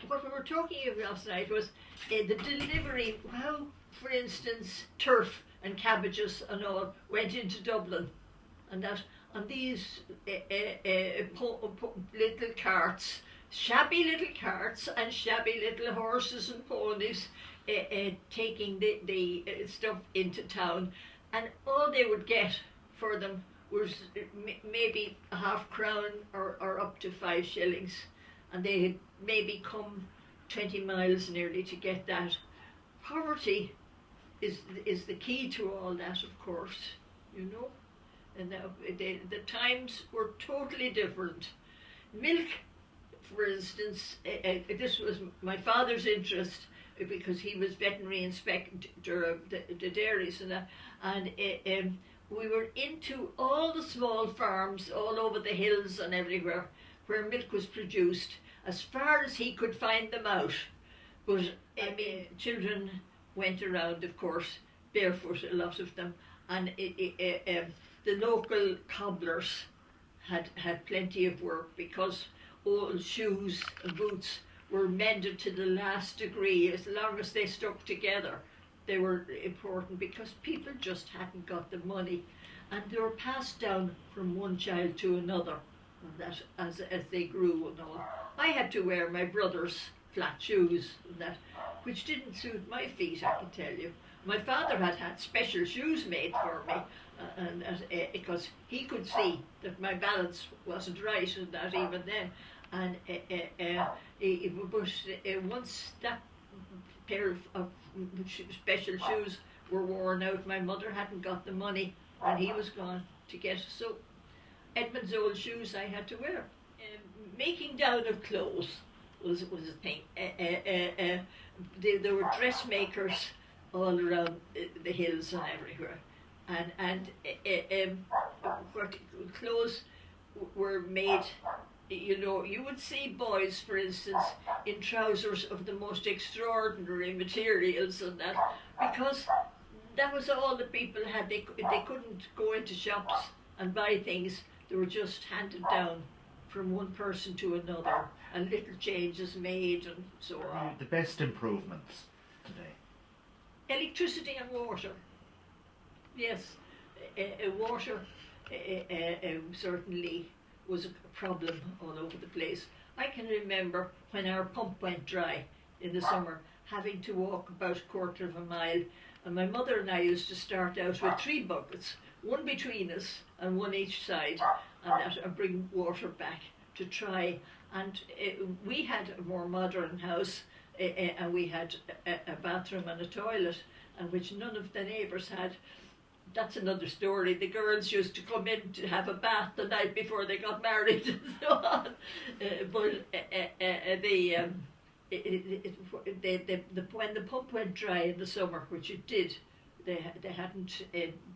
what we were talking about last night was the delivery, how, for instance, turf and cabbages and all went into Dublin, and that on these little carts, shabby little carts and shabby little horses and ponies taking the stuff into town, and all they would get for them was maybe a half crown or up to 5 shillings, and they had maybe come 20 miles nearly to get that. Poverty is the key to all that, of course, you know. And now the times were totally different. Milk, for instance, this was my father's interest because he was veterinary inspector of the dairies and that, and we were into all the small farms all over the hills and everywhere where milk was produced, as far as he could find them out. But I mean, children went around, of course, barefoot, a lot of them, and the local cobblers had plenty of work because old shoes and boots were mended to the last degree. As long as they stuck together, they were important because people just hadn't got the money, and they were passed down from one child to another, and that as they grew and all. I had to wear my brother's flat shoes and that, which didn't suit my feet, I can tell you. My father had special shoes made for me, and because he could see that my balance wasn't right and that even then. And but once that pair of special shoes were worn out, my mother hadn't got the money when he was gone to get. So Edmund's old shoes I had to wear. Making down of clothes was a thing. There were dressmakers all around the hills and everywhere, and clothes were made. You know, you would see boys, for instance, in trousers of the most extraordinary materials and that, because that was all the people had. They couldn't go into shops and buy things. They were just handed down from one person to another, and little changes made and so on. The best improvements today? Electricity and water. Yes, water certainly was a problem all over the place. I can remember when our pump went dry in the summer, having to walk about a quarter of a mile, and my mother and I used to start out with 3 buckets, one between us and one each side, and bring water back to try. And we had a more modern house, and we had a bathroom and a toilet, and which none of the neighbours had. That's another story. The girls used to come in to have a bath the night before they got married and so on. But when the pump went dry in the summer, which it did, they hadn't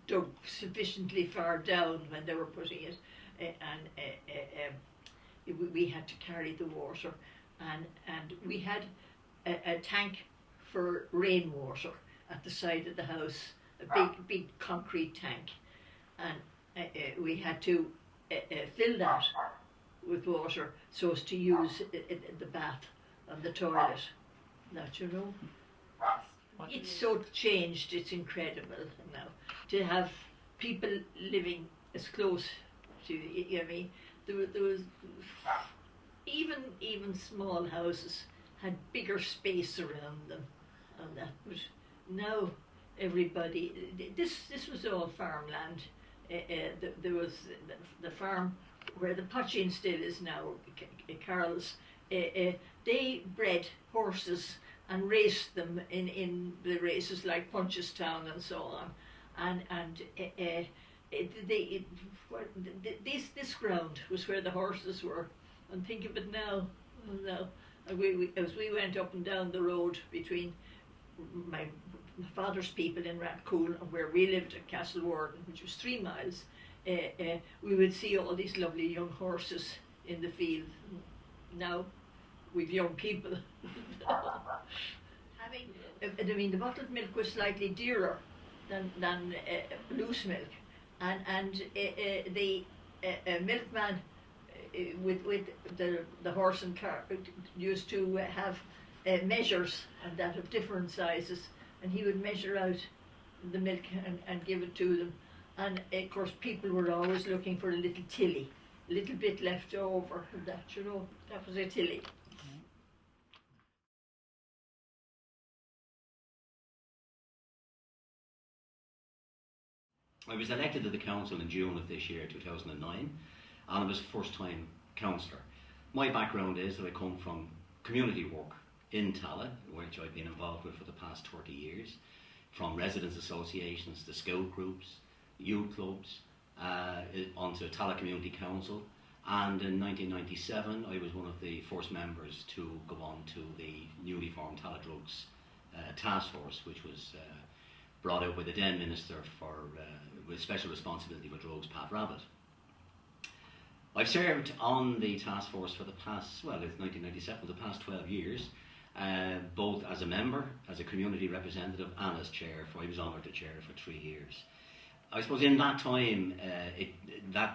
dug sufficiently far down when they were putting it, and we had to carry the water, and we had a tank for rainwater at the side of the house. A big concrete tank, and we had to fill that with water so as to use the bath and the toilet. That, you know, it's so changed. It's incredible now to have people living as close to you. You know what I mean? There was even small houses had bigger space around them, and that. But now, everybody, this was all farmland. There was the farm where the Potchin still is now, Carol's. They bred horses and raced them in the races like Punchestown and so on. And this ground was where the horses were. And think of it now. As we went up and down the road between my father's people in Rathcoole and where we lived at Castle Warden, which was 3 miles, we would see all these lovely young horses in the field. Now we've young people. I mean, the bottled milk was slightly dearer than loose milk, and the milkman with the horse and cart used to have measures and that of different sizes, and he would measure out the milk and give it to them. And of course, people were always looking for a little tilly, a little bit left over. That that was a tilly. I was elected to the council in June of this year, 2009, and I was first-time councillor. My background is that I come from community work in Tallaght, which I've been involved with for the past 30 years, from residents' associations to scout groups, youth clubs, onto Tallaght Community Council, and in 1997 I was one of the first members to go on to the newly formed Tallaght Drugs Task Force, which was brought out by the then Minister with special responsibility for drugs, Pat Rabbit. I've served on the task force for the past, well, it's 1997, the past 12 years, both as a member, as a community representative, and as chair. I was honoured to chair it for 3 years. I suppose in that time,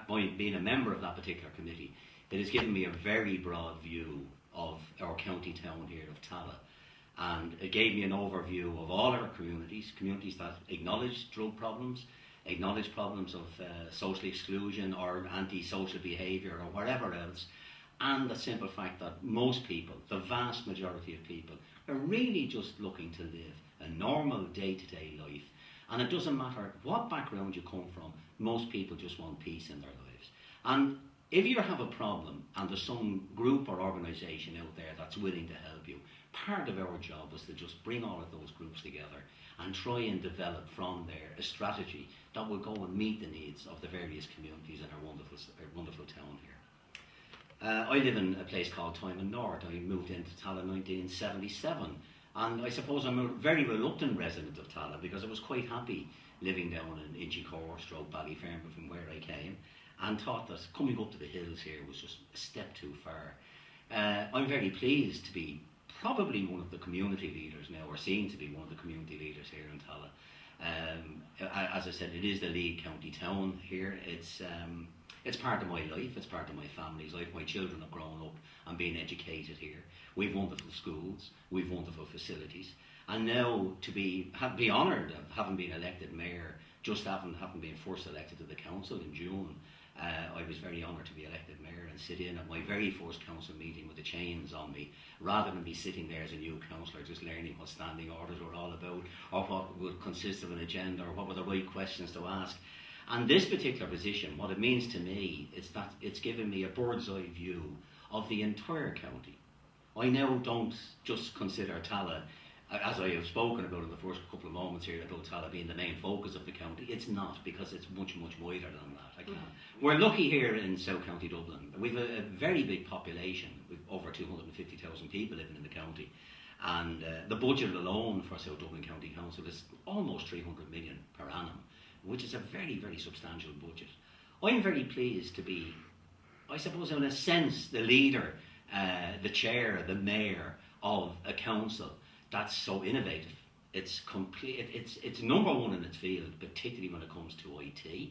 being a member of that particular committee, it has given me a very broad view of our county town here of Tallaght. And it gave me an overview of all our communities that acknowledge drug problems, acknowledge problems of social exclusion or antisocial behaviour or whatever else, and the simple fact that most people, the vast majority of people, are really just looking to live a normal day-to-day life. And it doesn't matter what background you come from, most people just want peace in their lives. And if you have a problem and there's some group or organisation out there that's willing to help you, part of our job is to just bring all of those groups together and try and develop from there a strategy that will go and meet the needs of the various communities in our wonderful town here. I live in a place called Tymon North. I moved into Tallaght in 1977, and I suppose I'm a very reluctant resident of Tallaght because I was quite happy living down in Inchicore, Ballyfermot, from where I came, and thought that coming up to the hills here was just a step too far. I'm very pleased to be probably one of the community leaders now, or seen to be one of the community leaders here in Tallaght. As I said, it is the lead county town here. It's part of my life, it's part of my family's life. My children have grown up and been educated here. We've wonderful schools, we've wonderful facilities. And now to be honoured of having been elected mayor, just having been first elected to the council in June, I was very honoured to be elected mayor and sit in at my very first council meeting with the chains on me, rather than be sitting there as a new councillor just learning what standing orders were all about, or what would consist of an agenda, or what were the right questions to ask. And this particular position, what it means to me is that it's given me a bird's eye view of the entire county. I now don't just consider Tallaght, as I have spoken about in the first couple of moments here, about Tallaght being the main focus of the county. It's not, because it's much, much wider than that. We're lucky here in South County Dublin. We've a very big population, with over 250,000 people living in the county. And the budget alone for South Dublin County Council is almost 300 million per annum, which is a very, very substantial budget. I'm very pleased to be, I suppose in a sense, the leader, the chair, the mayor of a council that's so innovative. It's complete. It's number one in its field, particularly when it comes to IT.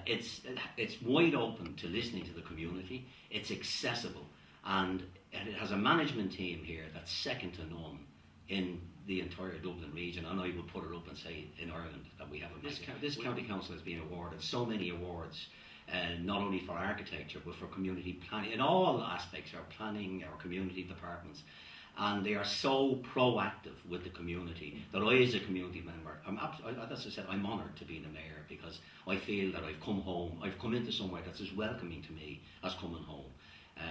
It's wide open to listening to the community. It's accessible, and it has a management team here that's second to none in the entire Dublin region. And I will put it up and say in Ireland that we have this county council has been awarded so many awards. Not only for architecture but for community planning in all aspects, our planning, our community departments. And they are so proactive with the community that I, as a community member, as I said, I'm honoured to be the mayor, because I feel that I've come home. I've come into somewhere that's as welcoming to me as coming home.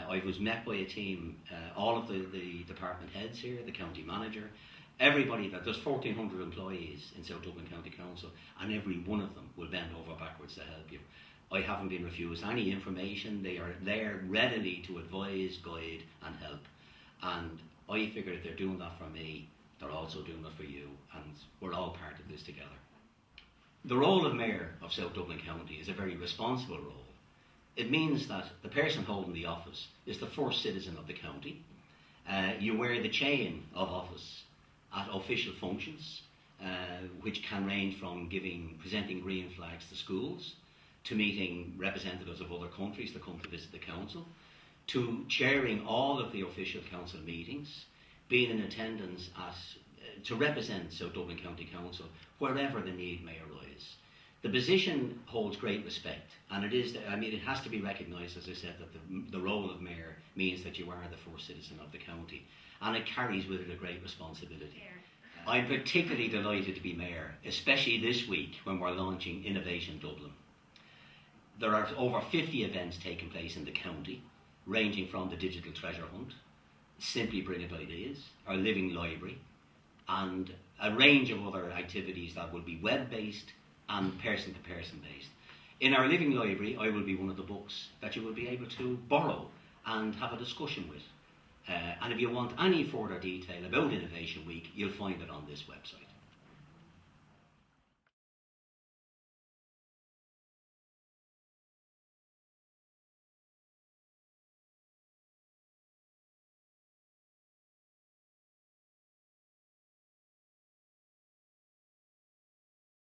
I was met by a team, all of the department heads here, the county manager, everybody. There's 1,400 employees in South Dublin County Council, and every one of them will bend over backwards to help you. I haven't been refused any information. They are there readily to advise, guide and help. And I figure if they're doing that for me, they're also doing it for you, and we're all part of this together. The role of Mayor of South Dublin County is a very responsible role. It means that the person holding the office is the first citizen of the county. You wear the chain of office at official functions, which can range from presenting green flags to schools, to meeting representatives of other countries that come to visit the council, to chairing all of the official council meetings, being in attendance to represent South Dublin County Council wherever the need may arise. The position holds great respect, and it has to be recognised, as I said, that the role of mayor means that you are the first citizen of the county, and it carries with it a great responsibility. I'm particularly delighted to be mayor, especially this week when we're launching Innovation Dublin. There are over 50 events taking place in the county, ranging from the digital treasure hunt, Simply Brilliant Ideas, our living library, and a range of other activities that will be web-based and person-to-person based. In our living library, I will be one of the books that you will be able to borrow and have a discussion with. And if you want any further detail about Innovation Week, you'll find it on this website.